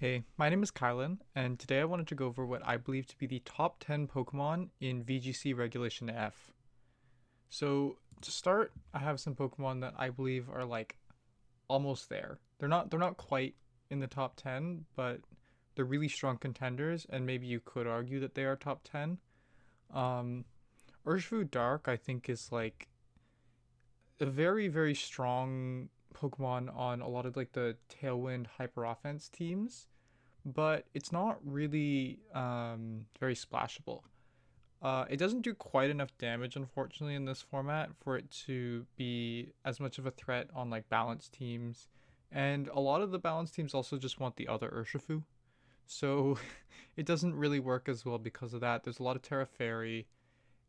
Hey, my name is Kylan, and today I wanted to go over what I believe to be the top 10 Pokemon in VGC Regulation F. So, to start, I have some Pokemon that I believe are like almost there. They're not quite in the top 10, but they're really strong contenders, and maybe you could argue that they are top 10. Um, Urshifu Dark, I think, is like a very, very strong Pokemon on a lot of like the Tailwind Hyper Offense teams, but it's not really very splashable. It doesn't do quite enough damage, unfortunately, in this format for it to be as much of a threat on like balanced teams. And a lot of the balanced teams also just want the other Urshifu. So it doesn't really work as well because of that. There's a lot of Terra Fairy.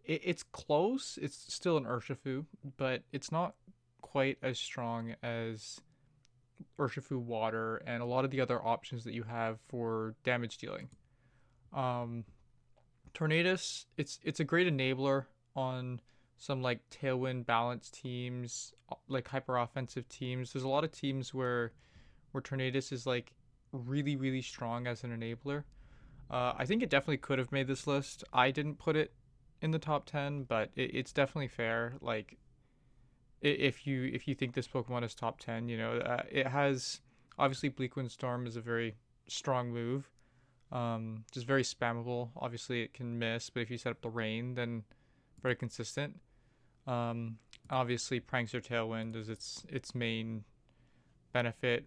It's close. It's still an Urshifu, but it's not quite as strong as Urshifu Water and a lot of the other options that you have for damage dealing. Um, Tornadus, it's a great enabler on some like Tailwind balance teams, like hyper offensive teams. There's a lot of teams where Tornadus is like really strong as an enabler. I think it definitely could have made this list. I didn't put it in the top 10, but it's definitely fair. Like if you think this Pokemon is top 10, it has obviously Bleak Wind Storm is a very strong move. Just very spammable. Obviously, it can miss, but if you set up the rain, then very consistent. Obviously, Prankster Tailwind is its main benefit.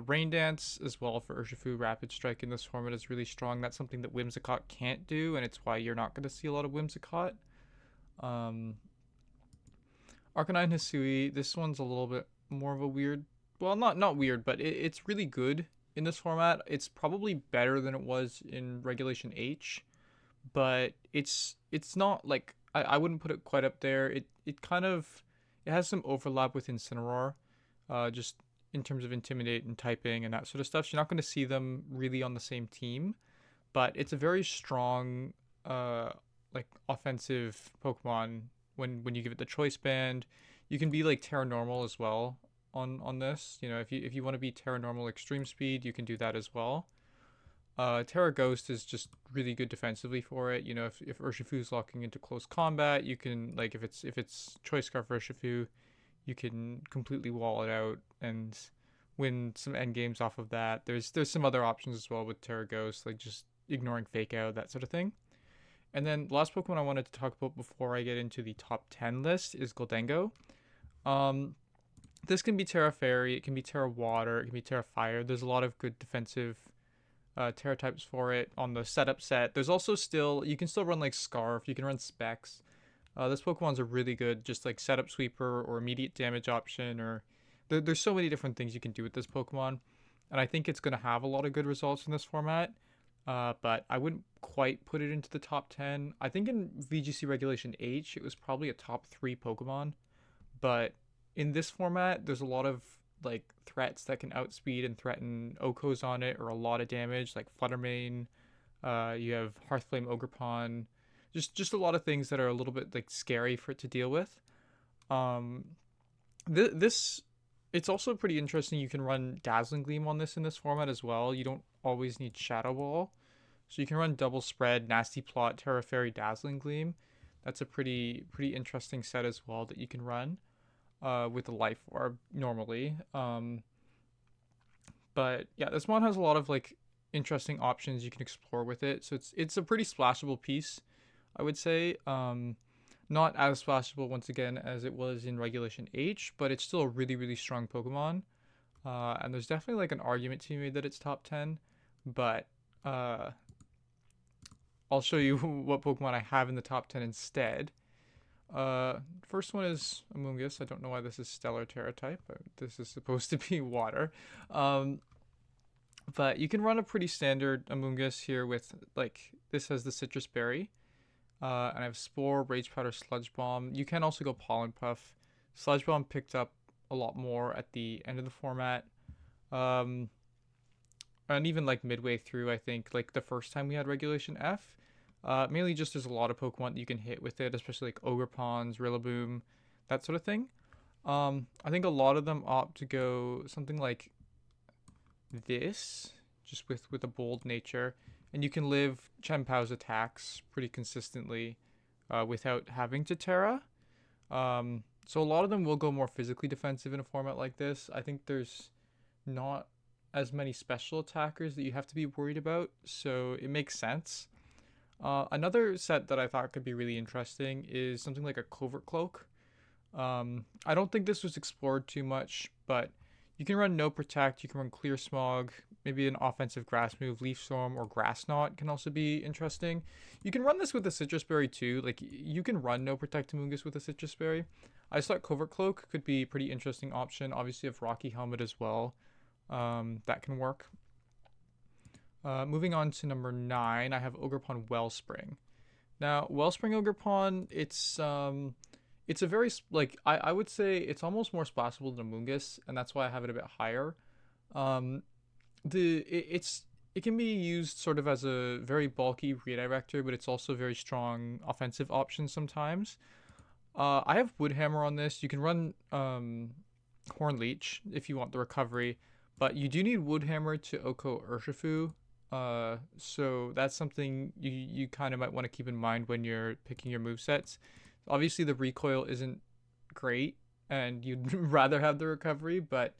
Rain Dance as well for Urshifu Rapid Strike in this format is really strong. That's something that Whimsicott can't do, and it's why you're not going to see a lot of Whimsicott. Um, Arcanine Hisui, this one's a little bit more of a weird. Well, not weird, but it's really good in this format. It's probably better than it was in Regulation H, but it's not like I wouldn't put it quite up there. It kind of it has some overlap with Incineroar, just in terms of Intimidate and typing and that sort of stuff. So you're not going to see them really on the same team, but it's a very strong like offensive Pokemon when you give it the choice band. You can be like Terra Normal as well on this. If you want to be Terra Normal Extreme Speed, you can do that as well. Terra Ghost is just really good defensively for it. If Urshifu's locking into close combat, you can like if it's Choice Scarf Urshifu, you can completely wall it out and win some end games off of that. There's some other options as well with Terra Ghost, like just ignoring Fake Out, that sort of thing. And then the last Pokemon I wanted to talk about before I get into the top 10 list is Goldengo. Um, this can be Terra Fairy, it can be Terra Water, it can be Terra Fire. There's a lot of good defensive Terra types for it on the setup set. There's also you can still run like Scarf, you can run Specs. This Pokemon's a really good just like setup sweeper or immediate damage option, or there's so many different things you can do with this Pokemon. And I think it's going to have a lot of good results in this format. But I wouldn't quite put it into the top 10. I think in VGC Regulation H, it was probably a top 3 Pokemon. But in this format, there's a lot of like threats that can outspeed and threaten Okos on it, or a lot of damage, like Fluttermane. You have Hearthflame Ogerpon. Just a lot of things that are a little bit like scary for it to deal with. Um, this it's also pretty interesting. You can run Dazzling Gleam on this in this format as well. You don't always need Shadow Ball, so you can run Double Spread, Nasty Plot, Terra Fairy, Dazzling Gleam. That's a pretty interesting set as well that you can run with the Life Orb normally. But yeah, this one has a lot of like interesting options you can explore with it. So it's a pretty splashable piece, I would say. Not as splashable once again as it was in Regulation H, but it's still a really strong Pokemon. And there's definitely like an argument to be made that it's top 10, but uh, I'll show you what Pokemon I have in the top 10 instead. First one is Amoonguss. I don't know why this is Stellar Terra type, but this is supposed to be water. Um, but you can run a pretty standard Amoonguss here with like this has the Citrus Berry. And I have Spore, Rage Powder, Sludge Bomb. You can also go Pollen Puff. Sludge Bomb picked up a lot more at the end of the format. Um, and even like midway through, I think, like the first time we had Regulation F. Mainly just there's a lot of Pokemon that you can hit with it, especially like Ogerpons, Rillaboom, that sort of thing. I think a lot of them opt to go something like this just with a bold nature, and you can live Chen Pao's attacks pretty consistently without having to Terra. So a lot of them will go more physically defensive in a format like this. I think there's not as many special attackers that you have to be worried about, so it makes sense. Another set that I thought could be really interesting is something like a Covert Cloak. I don't think this was explored too much, but you can run No Protect, you can run Clear Smog, maybe an offensive grass move, Leaf Storm, or Grass Knot can also be interesting. You can run this with a Citrus Berry too. Like, you can run No Protect Amoonguss with a Citrus Berry. I just thought Covert Cloak could be a pretty interesting option. Obviously, you have Rocky Helmet as well. That can work. Moving on to number 9, I have Ogerpon Wellspring. Now, Wellspring Ogerpon, it's a very, like, I would say it's almost more splashable than Amoonguss, and that's why I have it a bit higher. It can be used sort of as a very bulky redirector, but it's also a very strong offensive option sometimes. I have Woodhammer on this. You can run Horn Leech if you want the recovery, but you do need Woodhammer to Oko Urshifu. So that's something you kind of might want to keep in mind when you're picking your movesets. Obviously, the recoil isn't great, and you'd rather have the recovery, but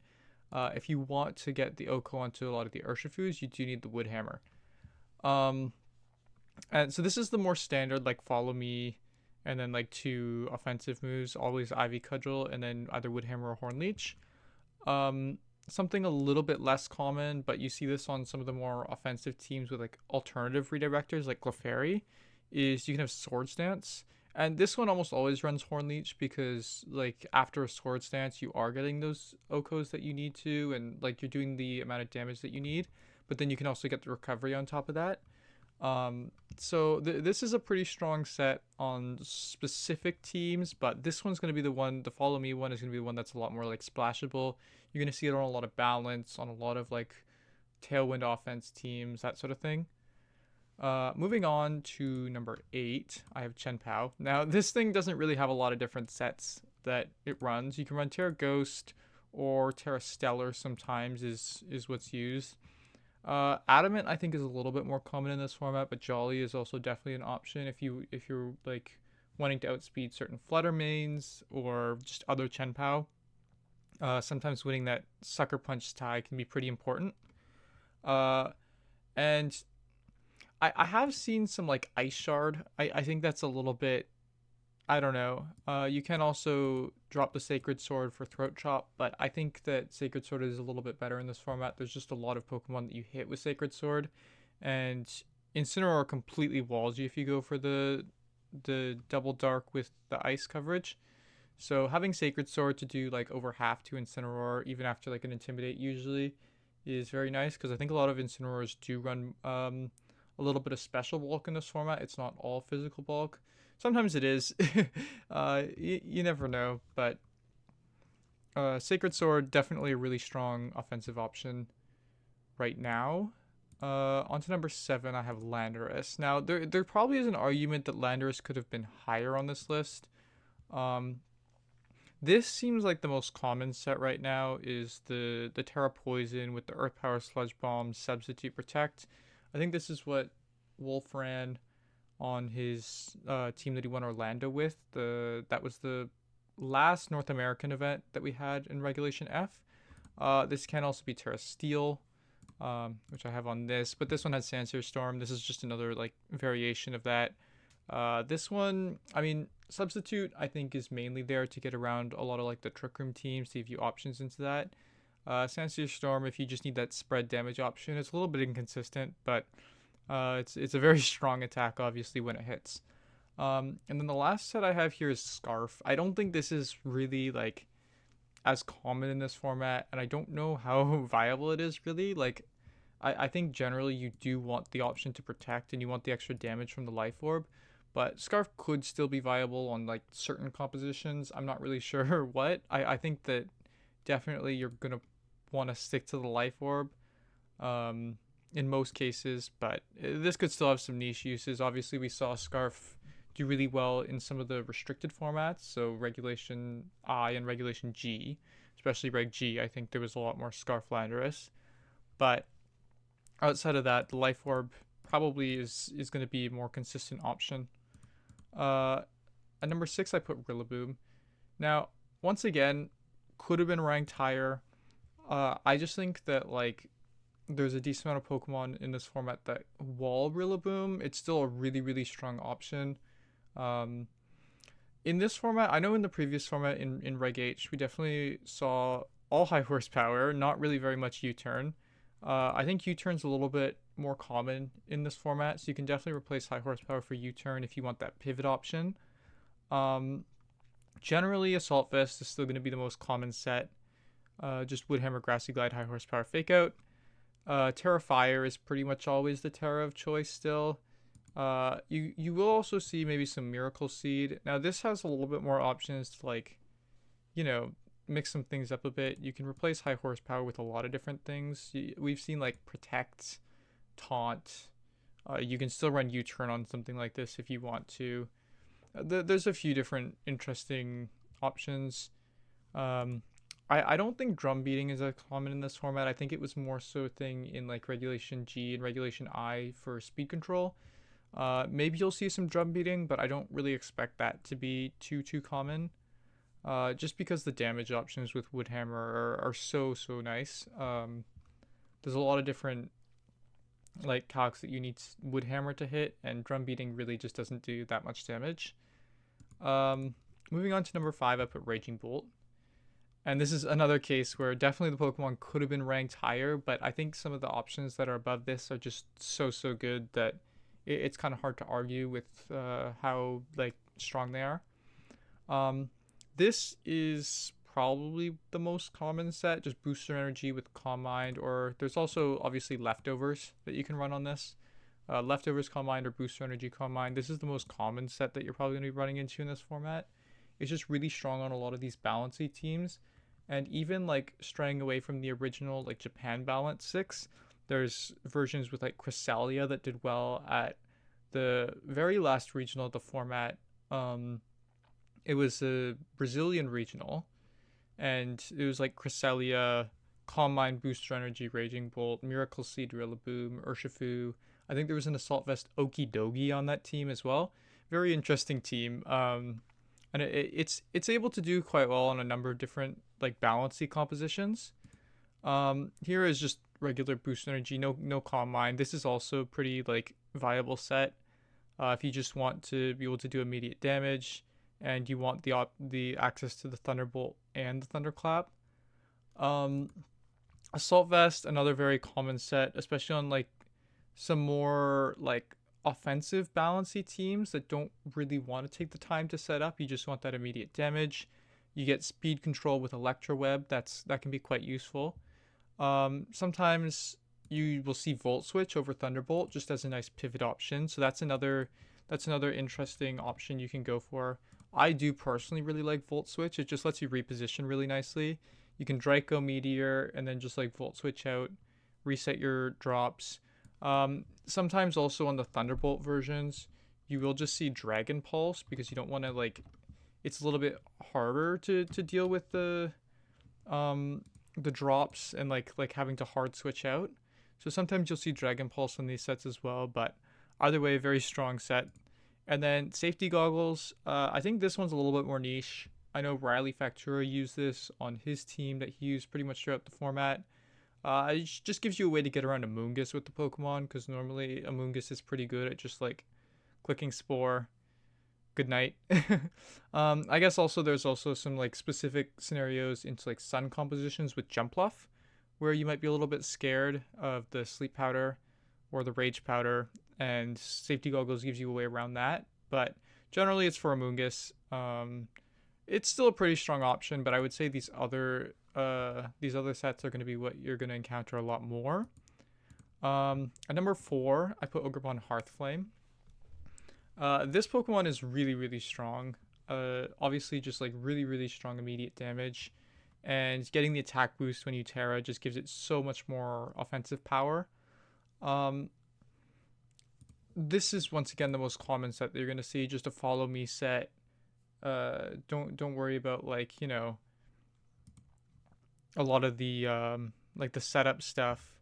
if you want to get the Oko onto a lot of the Urshifus, you do need the Woodhammer. And so this is the more standard, like, Follow Me, and then like 2 offensive moves, always Ivy Cudgel, and then either Woodhammer or Horn Leech. Something a little bit less common, but you see this on some of the more offensive teams with like alternative redirectors like Clefairy, is you can have Swords Dance. And this one almost always runs Horn Leech because, like, after a Swords Dance, you are getting those Okos that you need to, and, like, you're doing the amount of damage that you need. But then you can also get the recovery on top of that. So this is a pretty strong set on specific teams, but this one's going to be the one, the Follow Me one is going to be the one that's a lot more, like, splashable. You're going to see it on a lot of balance, on a lot of, like, Tailwind offense teams, that sort of thing. Moving on to number 8, I have Chen Pao. Now, this thing doesn't really have a lot of different sets that it runs. You can run Terra Ghost or Terra Stellar sometimes is what's used. Adamant, I think, is a little bit more common in this format, but Jolly is also definitely an option if you're like wanting to outspeed certain Flutter mains or just other Chen Pao. Sometimes winning that Sucker Punch tie can be pretty important. And I have seen some like Ice Shard. I think that's a little bit, I don't know. You can also drop the Sacred Sword for Throat Chop, but I think that Sacred Sword is a little bit better in this format. There's just a lot of Pokemon that you hit with Sacred Sword, and Incineroar completely walls you if you go for the double dark with the ice coverage. So having Sacred Sword to do like over half to Incineroar, even after like an Intimidate usually, is very nice, because I think a lot of Incineroars do run a little bit of special bulk in this format. It's not all physical bulk. Sometimes it is. You never know, but Sacred Sword, definitely a really strong offensive option right now. On to number 7, I have Landorus. Now, there probably is an argument that Landorus could have been higher on this list. This seems like the most common set right now is the Terra Poison with the Earth Power Sludge Bomb Substitute Protect. I think this is what Wolf ran on his team that he won Orlando with. That was the last North American event that we had in Regulation F. This can also be Terra Steel, which I have on this, but this one has Sandsear Storm. This is just another like variation of that. This one, I mean, Substitute I think is mainly there to get around a lot of like the Trick Room teams to give you options into that. Sandsear Storm, if you just need that spread damage option, it's a little bit inconsistent, but it's a very strong attack, obviously, when it hits. And then the last set I have here is Scarf. I don't think this is really like as common in this format, and I don't know how viable it is really. Like, I think generally you do want the option to protect and you want the extra damage from the Life Orb, but Scarf could still be viable on like certain compositions. I'm not really sure what. I think that definitely you're gonna want to stick to the Life Orb in most cases, but this could still have some niche uses. Obviously, we saw Scarf do really well in some of the restricted formats, so Regulation I and Regulation G, especially Reg G. I think there was a lot more Scarf Landorus, but Outside of that, the Life Orb probably is going to be a more consistent option. Uh, at number 6, I put Rillaboom. Now, once again, could have been ranked higher. I just think that like there's a decent amount of Pokemon in this format that wall Rillaboom. It's still a really really strong option. Um, in this format, I know in the previous format in Reg H, we definitely saw all high horsepower, not really very much U-turn. I think U-turn's a little bit more common in this format, so you can definitely replace high horsepower for U-turn if you want that pivot option. Um, Generally, Assault Vest is still going to be the most common set. Just Woodhammer, Grassy Glide, High Horsepower, Fake Out. Terra Fire is pretty much always the Terra of choice still. You will also see maybe some Miracle Seed. Now this has a little bit more options to like, you know, mix some things up a bit. You can replace High Horsepower with a lot of different things. We've seen like Protect, Taunt. You can still run U-turn on something like this if you want to. There's a few different interesting options. Um, I don't think drum beating is as common in this format. I think it was more so a thing in like Regulation G and Regulation I for speed control. Maybe you'll see some drum beating, but I don't really expect that to be too common. Just because the damage options with Woodhammer are so nice. There's a lot of different like calcs that you need Woodhammer to hit, and drum beating really just doesn't do that much damage. Moving on to number 5, I put Raging Bolt. And this is another case where definitely the Pokemon could have been ranked higher, but I think some of the options that are above this are just so good that it's kind of hard to argue with how like strong they are. This is probably the most common set, just Booster Energy with Calm Mind, or there's also obviously Leftovers that you can run on this. Leftovers Calm Mind or Booster Energy Calm Mind. This is the most common set that you're probably going to be running into in this format. It's just really strong on a lot of these balancy teams. And even like straying away from the original like Japan Balance 6, there's versions with like Cresselia that did well at the very last regional of the format. It was a Brazilian regional, and it was like Cresselia, Calm Mind, Booster Energy, Raging Bolt, Miracle Seed, Rillaboom, Urshifu. I think there was an Assault Vest Okidogi on that team as well. Very interesting team. And it's able to do quite well on a number of different like balancy compositions. Here is just regular Boost Energy, no Calm Mind. This is also a pretty like viable set. If you just want to be able to do immediate damage, and you want the access to the Thunderbolt and the Thunderclap. Assault Vest, another very common set, especially on like some more like offensive balancy teams that don't really want to take the time to set up. You just want that immediate damage. You get speed control with Electro Web. That can be quite useful. Sometimes you will see Volt Switch over Thunderbolt just as a nice pivot option. So that's another interesting option you can go for. I do personally really like Volt Switch. It just lets you reposition really nicely. You can Draco Meteor and then just like Volt Switch out, reset your drops. Sometimes also on the Thunderbolt versions, you will just see Dragon Pulse because you don't want to like. It's a little bit harder to deal with the drops and like having to hard switch out. So sometimes you'll see Dragon Pulse on these sets as well. But either way, very strong set. And then Safety Goggles. I think this one's a little bit more niche. I know Riley Factura used this on his team that he used pretty much throughout the format. It just gives you a way to get around Amoonguss with the Pokemon, because normally Amoonguss is pretty good at just like clicking Spore. Good night. I guess also there's also some like specific scenarios into like sun compositions with Jumpluff, where you might be a little bit scared of the Sleep Powder or the Rage Powder, and Safety Goggles gives you a way around that. But generally, it's for Amoonguss. It's still a pretty strong option, but I would say these other sets are going to be what you're going to encounter a lot more. At number 4, I put Ogremon Hearthflame. This Pokemon is really strong. Obviously, just like really strong immediate damage, and getting the attack boost when you Terra just gives it so much more offensive power. This is once again the most common set that you're going to see. Just a follow me set. Don't worry about like a lot of the like the setup stuff.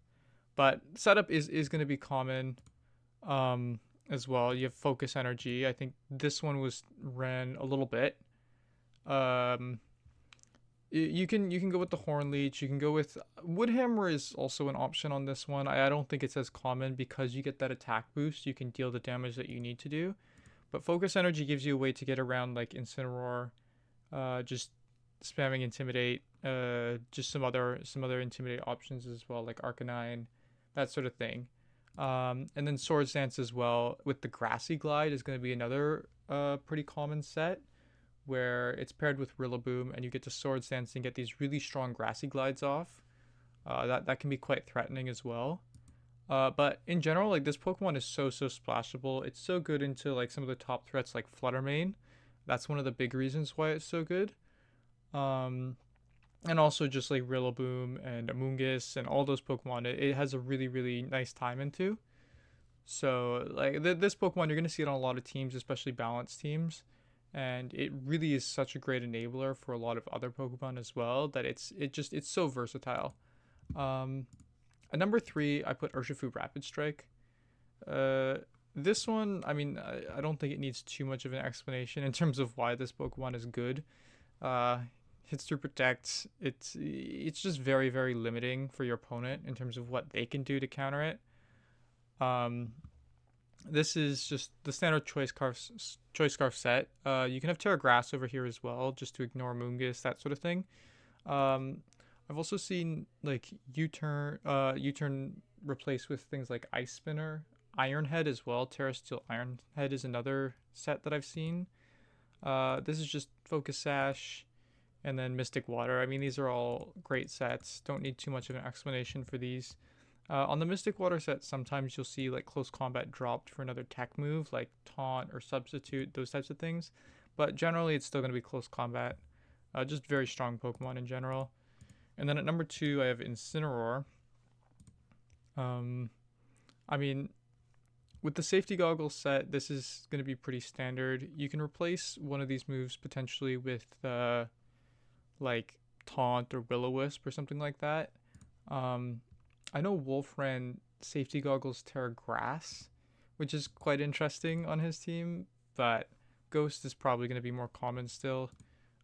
But setup is going to be common as well. You have focus energy. I think this one was ran a little bit. Um, you can go with the horn leech. You can go with woodhammer is also an option on this one. I don't think it's as common because you get that attack boost. You can deal the damage that you need to do. But focus energy gives you a way to get around like Incineroar, just spamming intimidate, just some other intimidate options as well, like Arcanine, that sort of thing. And then Swords Dance as well with the Grassy Glide is going to be another pretty common set where it's paired with Rillaboom and you get to Swords Dance and get these really strong Grassy Glides off. That can be quite threatening as well. But in general, like this Pokemon is so splashable. It's so good into like some of the top threats like Flutter Mane. That's one of the big reasons why it's so good. Um, and also just like Rillaboom and Amoonguss and all those Pokemon, it has a really nice time into. So like this Pokemon, you're gonna see it on a lot of teams, especially balanced teams, and it really is such a great enabler for a lot of other Pokemon as well. That it's so versatile. Um, at number three, I put Urshifu Rapid Strike. Uh, this one, I mean, I don't think it needs too much of an explanation in terms of why this Pokemon is good. Uh, hits through protect. It's just very limiting for your opponent in terms of what they can do to counter it. Um, this is just the standard choice scarf set. You can have Terra Grass over here as well, just to ignore Moongus, that sort of thing. Um, I've also seen like U-turn replaced with things like Ice Spinner, Iron Head as well. Terra Steel Iron Head is another set that I've seen. This is just Focus Sash and then Mystic Water. I mean, these are all great sets. Don't need too much of an explanation for these. On the Mystic Water set, sometimes you'll see like close combat dropped for another tech move like Taunt or Substitute, those types of things. But generally, it's still going to be close combat. Just very strong Pokemon in general. And then at number two, I have Incineroar. I mean, with the safety goggles set, this is going to be pretty standard. You can replace one of these moves potentially with like Taunt or Will-O-Wisp or something like that. I know Wolf ran safety goggles Terra Grass, which is quite interesting on his team, but Ghost is probably going to be more common still.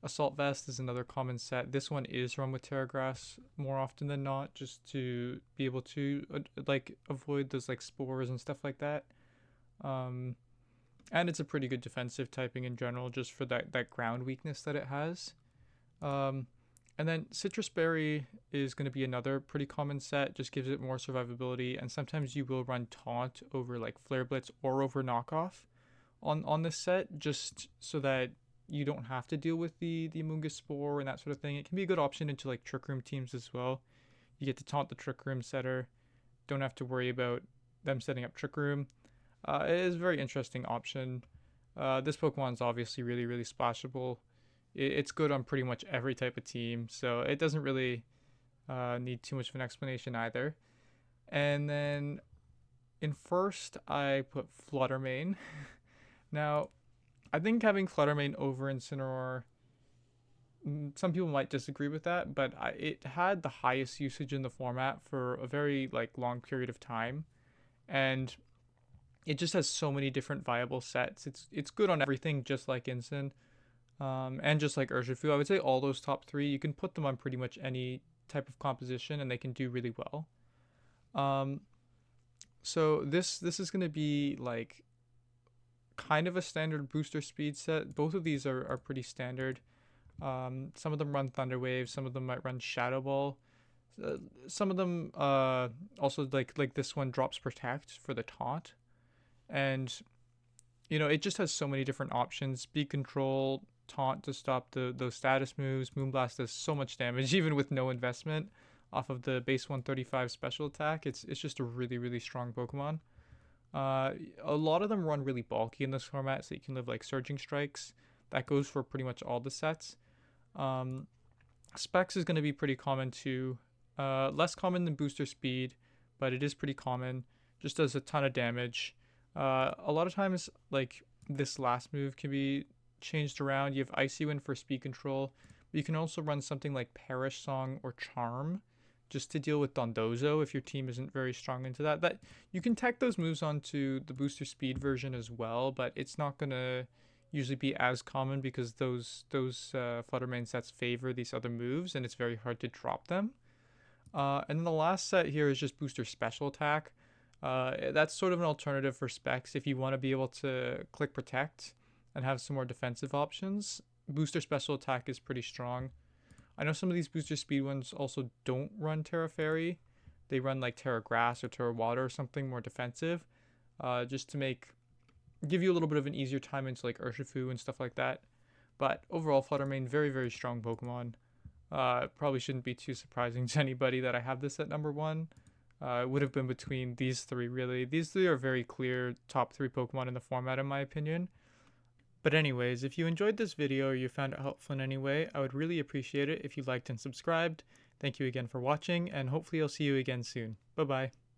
Assault Vest is another common set. This one is run with Terra Grass more often than not, just to be able to like avoid those like spores and stuff like that. And it's a pretty good defensive typing in general, just for that ground weakness that it has. And then Citrus Berry is going to be another pretty common set, just gives it more survivability, and sometimes you will run Taunt over like Flare Blitz or over Knockoff on this set, just so that you don't have to deal with the Amoonguss Spore and that sort of thing. It can be a good option into like Trick Room teams as well. You get to taunt the Trick Room setter. Don't have to worry about them setting up Trick Room. It is a very interesting option. This Pokemon is obviously really splashable. It's good on pretty much every type of team, so it doesn't really need too much of an explanation either. And then in first, I put Flutter Mane. Now, I think having Flutter Mane over Incineroar, some people might disagree with that, but it had the highest usage in the format for a very like long period of time, and it just has so many different viable sets. It's good on everything, just like Incin, and just like Urshifu. I would say all those top three, you can put them on pretty much any type of composition, and they can do really well. So this is going to be like kind of a standard booster speed set. Both of these are pretty standard. Some of them run Thunder Wave, some of them might run Shadow Ball. Some of them also like this one drops Protect for the taunt. And it just has so many different options. Speed Control, Taunt to stop those status moves. Moonblast does so much damage even with no investment off of the base 135 special attack. It's just a really strong Pokemon. A lot of them run really bulky in this format, so you can live like Surging Strikes. That goes for pretty much all the sets. Specs is going to be pretty common too. Less common than Booster Speed, but it is pretty common. Just does a ton of damage. A lot of times, like this last move can be changed around. You have Icy Wind for speed control, but you can also run something like Perish Song or Charm just to deal with Dondozo if your team isn't very strong into that. That you can tech those moves onto the booster speed version as well, but it's not gonna usually be as common because those Flutter Mane sets favor these other moves, and it's very hard to drop them. And then the last set here is just booster special attack. That's sort of an alternative for specs if you want to be able to click protect and have some more defensive options. Booster special attack is pretty strong. I know some of these booster speed ones also don't run Terra Fairy. They run like Terra Grass or Terra Water or something more defensive, just to give you a little bit of an easier time into like Urshifu and stuff like that. But overall, Flutter Mane, very, very strong Pokemon. Probably shouldn't be too surprising to anybody that I have this at number 1. It would have been between these three, really. These three are very clear top 3 Pokemon in the format, in my opinion. But anyways, if you enjoyed this video or you found it helpful in any way, I would really appreciate it if you liked and subscribed. Thank you again for watching, and hopefully I'll see you again soon. Bye-bye.